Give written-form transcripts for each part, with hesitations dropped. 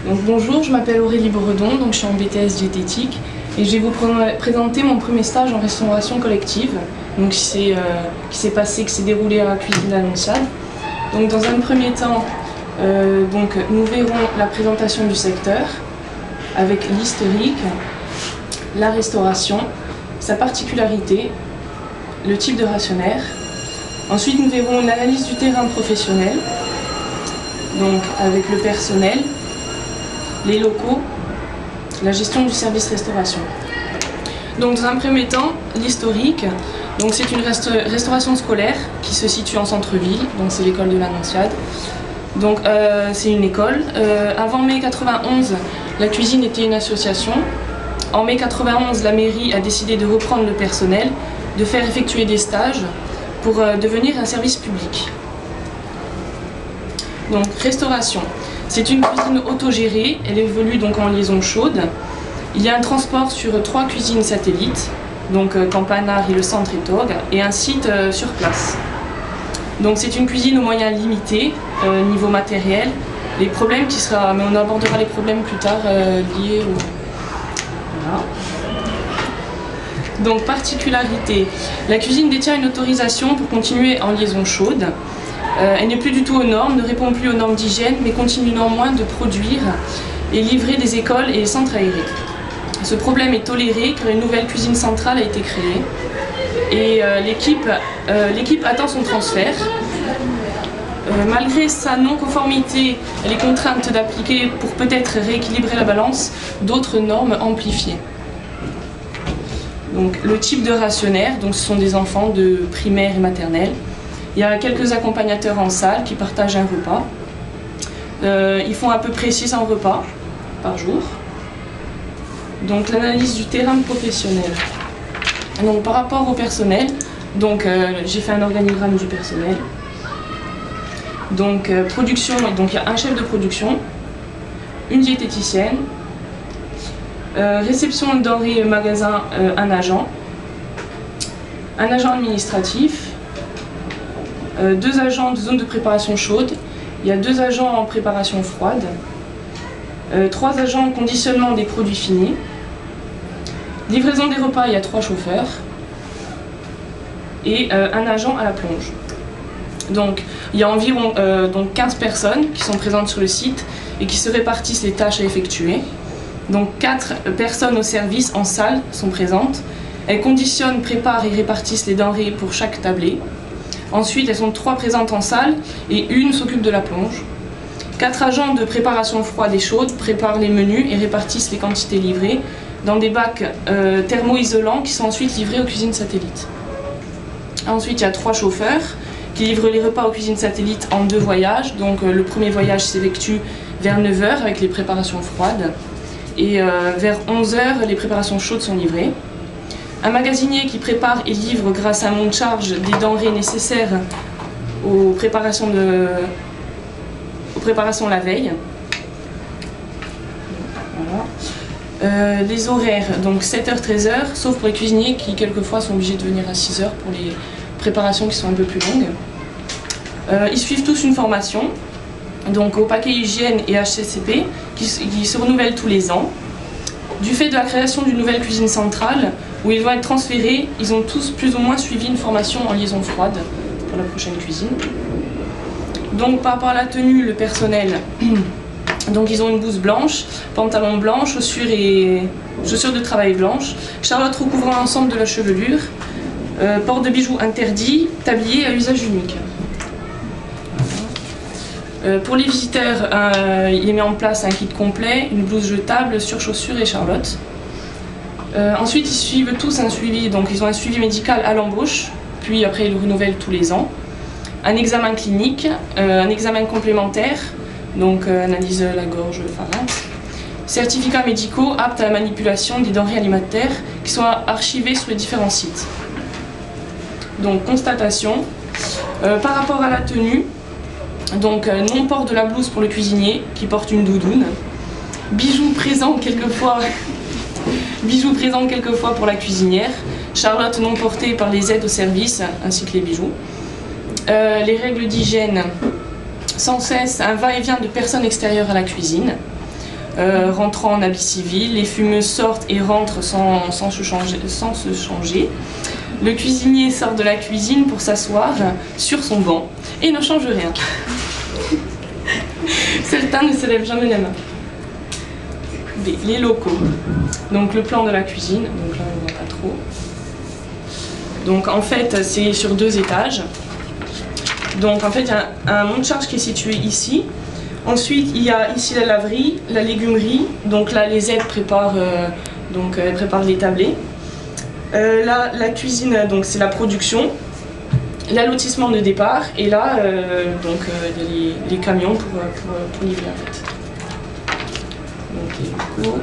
Donc, bonjour, je m'appelle Aurélie Boredon, donc je suis en BTS diététique et je vais vous présenter mon premier stage en restauration collective donc, qui s'est déroulé à la cuisine d'Annonciade. Donc dans un premier temps, nous verrons la présentation du secteur avec l'historique, la restauration, sa particularité, le type de rationnaire. Ensuite, nous verrons l'analyse du terrain professionnel, donc avec le personnel, les locaux, la gestion du service restauration. Donc dans un premier temps, l'historique, donc c'est une restauration scolaire qui se situe en centre-ville, donc c'est l'école de l'Annonciade. Donc c'est une école. Avant mai 91, la cuisine était une association. En mai 91, la mairie a décidé de reprendre le personnel, de faire effectuer des stages pour devenir un service public. Donc restauration. C'est une cuisine autogérée, elle évolue donc en liaison chaude. Il y a un transport sur 3 cuisines satellites, donc Campanard et le centre et Torgue, et un site sur place. Donc c'est une cuisine aux moyens limités, niveau matériel. Les problèmes mais on abordera les problèmes plus tard liés au... Voilà. Donc particularité, la cuisine détient une autorisation pour continuer en liaison chaude. Elle n'est plus du tout aux normes, ne répond plus aux normes d'hygiène, mais continue néanmoins de produire et livrer des écoles et des centres aérés. Ce problème est toléré car une nouvelle cuisine centrale a été créée et l'équipe attend son transfert. Malgré sa non-conformité, elle est contrainte d'appliquer, pour peut-être rééquilibrer la balance, d'autres normes amplifiées. Donc, le type de rationnaire, donc ce sont des enfants de primaire et maternelle. Il y a quelques accompagnateurs en salle qui partagent un repas. Ils font à peu près 600 repas par jour. Donc l'analyse du terrain professionnel. Donc par rapport au personnel, j'ai fait un organigramme du personnel. Donc production, donc il y a un chef de production, une diététicienne, réception de denrées magasin, un agent administratif, 2 agents de zone de préparation chaude, il y a 2 agents en préparation froide, 3 agents en conditionnement des produits finis, livraison des repas, il y a 3 chauffeurs et un agent à la plonge. Donc il y a environ 15 personnes qui sont présentes sur le site et qui se répartissent les tâches à effectuer. Donc 4 personnes au service en salle sont présentes. Elles conditionnent, préparent et répartissent les denrées pour chaque tablé. Ensuite, elles sont 3 présentes en salle et 1 s'occupe de la plonge. 4 agents de préparation froide et chaude préparent les menus et répartissent les quantités livrées dans des bacs thermo-isolants qui sont ensuite livrés aux cuisines satellites. Ensuite, il y a 3 chauffeurs qui livrent les repas aux cuisines satellites en 2 voyages. Donc le premier voyage s'effectue vers 9 h avec les préparations froides et vers 11 h les préparations chaudes sont livrées. Un magasinier qui prépare et livre grâce à un monte-charge des denrées nécessaires aux préparations la veille. Voilà. Les horaires, donc 7 h 13 h, sauf pour les cuisiniers qui quelquefois sont obligés de venir à 6 h pour les préparations qui sont un peu plus longues. Ils suivent tous une formation, donc au paquet hygiène et HCCP, qui se renouvellent tous les ans. Du fait de la création d'une nouvelle cuisine centrale, où ils vont être transférés, ils ont tous plus ou moins suivi une formation en liaison froide pour la prochaine cuisine. Donc par rapport à la tenue, le personnel, donc ils ont une blouse blanche, pantalon blanc, chaussures de travail blanches, Charlotte recouvrant l'ensemble de la chevelure, port de bijoux interdit, tablier à usage unique. Pour les visiteurs, il met en place un kit complet, une blouse jetable, surchaussures et Charlotte. Ensuite, ils suivent tous un suivi, donc ils ont un suivi médical à l'embauche, puis après ils le renouvellent tous les ans. Un examen clinique, un examen complémentaire, donc analyse de la gorge, pharynx. Certificats médicaux aptes à la manipulation des denrées alimentaires qui sont archivés sur les différents sites. Donc constatation, par rapport à la tenue, donc non-port de la blouse pour le cuisinier qui porte une doudoune, bijoux présents quelquefois pour la cuisinière, Charlotte non portée par les aides au service ainsi que les bijoux. Les règles d'hygiène, sans cesse un va-et-vient de personnes extérieures à la cuisine, rentrant en habit civil. Les fumeuses sortent et rentrent sans se changer. Le cuisinier sort de la cuisine pour s'asseoir sur son banc et ne change rien. Certains ne se lèvent jamais la main. B. Les locaux. Donc le plan de la cuisine, donc là on ne voit pas trop. Donc en fait c'est sur 2 étages. Donc en fait il y a un monte-charge qui est situé ici. Ensuite il y a ici la laverie, la légumerie. Donc là les aides préparent, elles préparent les tablés. Là la cuisine, donc c'est la production. L'allotissement de départ et là il y a les camions pour livrer en fait. Donc les locaux.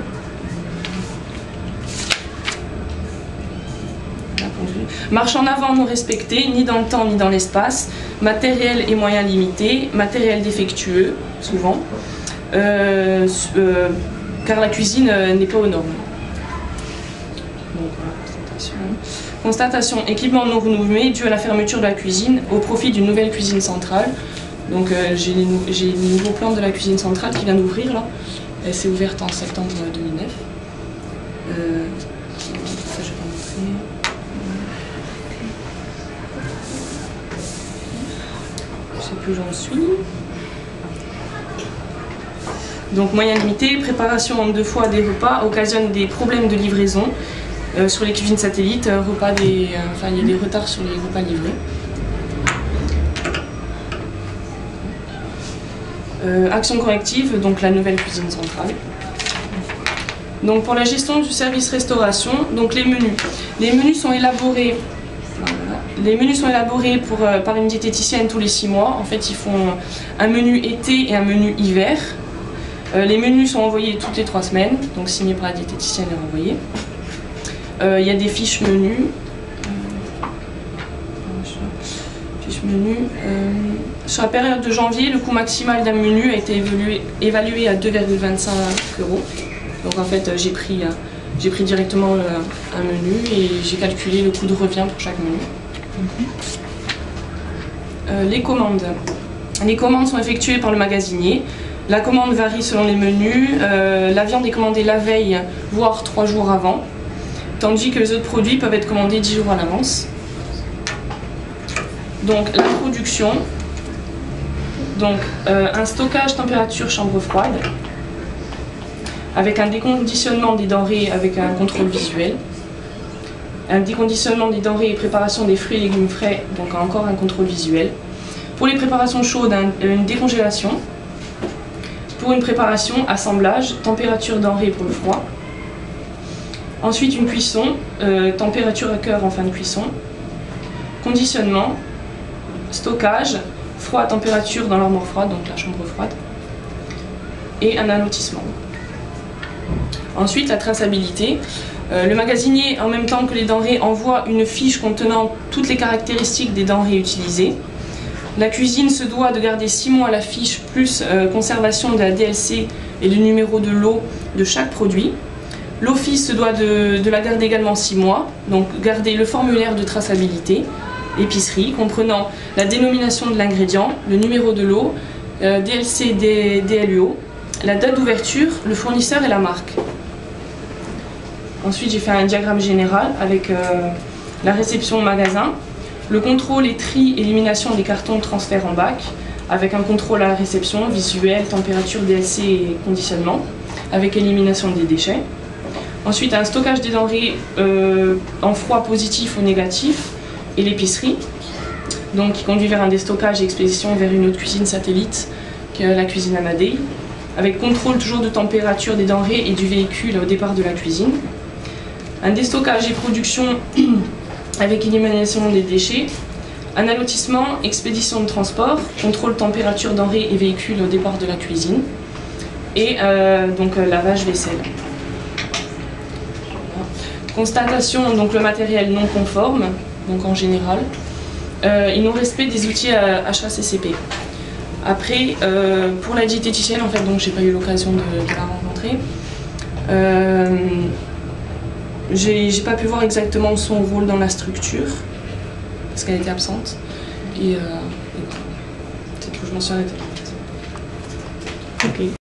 Marche en avant non respecté, ni dans le temps ni dans l'espace, matériel et moyens limités, matériel défectueux, souvent, car la cuisine n'est pas aux normes. Donc, constatation, équipement non renouvelé dû à la fermeture de la cuisine au profit d'une nouvelle cuisine centrale. Donc j'ai le nouveau plan de la cuisine centrale qui vient d'ouvrir là. Elle s'est ouverte en septembre 2009. Ça, je vais pas montrer. Je sais plus où j'en suis. Donc moyens limités, préparation en 2 fois des repas occasionne des problèmes de livraison. Sur les cuisines satellites, il y a des retards sur les repas livrés. Action corrective, donc la nouvelle cuisine centrale. Donc pour la gestion du service restauration, donc les menus. Les menus sont élaborés. Voilà. Les menus sont élaborés par une diététicienne tous les 6 mois. En fait, ils font un menu été et un menu hiver. Les menus sont envoyés toutes les 3 semaines, donc signés par la diététicienne et renvoyés. Il y a des fiches menus. Sur la période de janvier, le coût maximal d'un menu a été évalué à 2,25 €. Donc en fait, j'ai pris directement un menu et j'ai calculé le coût de revient pour chaque menu. Les commandes. Les commandes sont effectuées par le magasinier. La commande varie selon les menus. La viande est commandée la veille, voire 3 jours avant, tandis que les autres produits peuvent être commandés 10 jours à l'avance. Donc la production, un stockage température chambre froide, avec un déconditionnement des denrées avec un contrôle visuel, un déconditionnement des denrées et préparation des fruits et légumes frais, donc encore un contrôle visuel. Pour les préparations chaudes, une décongélation. Pour une préparation, assemblage, température denrées pour le froid. Ensuite une cuisson, température à cœur en fin de cuisson. Conditionnement, stockage, froid à température dans l'armoire froide, donc la chambre froide. Et un allotissement. Ensuite la traçabilité. Le magasinier, en même temps que les denrées, envoie une fiche contenant toutes les caractéristiques des denrées utilisées. La cuisine se doit de garder 6 mois la fiche plus conservation de la DLC et le numéro de lot de chaque produit. L'office se doit de la garder également 6 mois, donc garder le formulaire de traçabilité, épicerie, comprenant la dénomination de l'ingrédient, le numéro de lot, DLC, DLUO, la date d'ouverture, le fournisseur et la marque. Ensuite j'ai fait un diagramme général avec la réception au magasin, le contrôle et tri, élimination des cartons de transfert en bac, avec un contrôle à la réception, visuel, température, DLC et conditionnement, avec élimination des déchets. Ensuite un stockage des denrées en froid positif ou négatif, et l'épicerie, donc qui conduit vers un déstockage et expédition vers une autre cuisine satellite, qui est la cuisine Amadei, avec contrôle toujours de température des denrées et du véhicule au départ de la cuisine. Un déstockage et production avec élimination des déchets, un allotissement, expédition de transport, contrôle température denrées et véhicule au départ de la cuisine, et lavage vaisselle. Constatation, donc le matériel non conforme, donc en général, et non-respect des outils HACCP. Après, pour la diététicienne, en fait, donc j'ai pas eu l'occasion de la rencontrer. J'ai pas pu voir exactement son rôle dans la structure, parce qu'elle était absente. Et peut-être que je m'en suis arrêtée. après.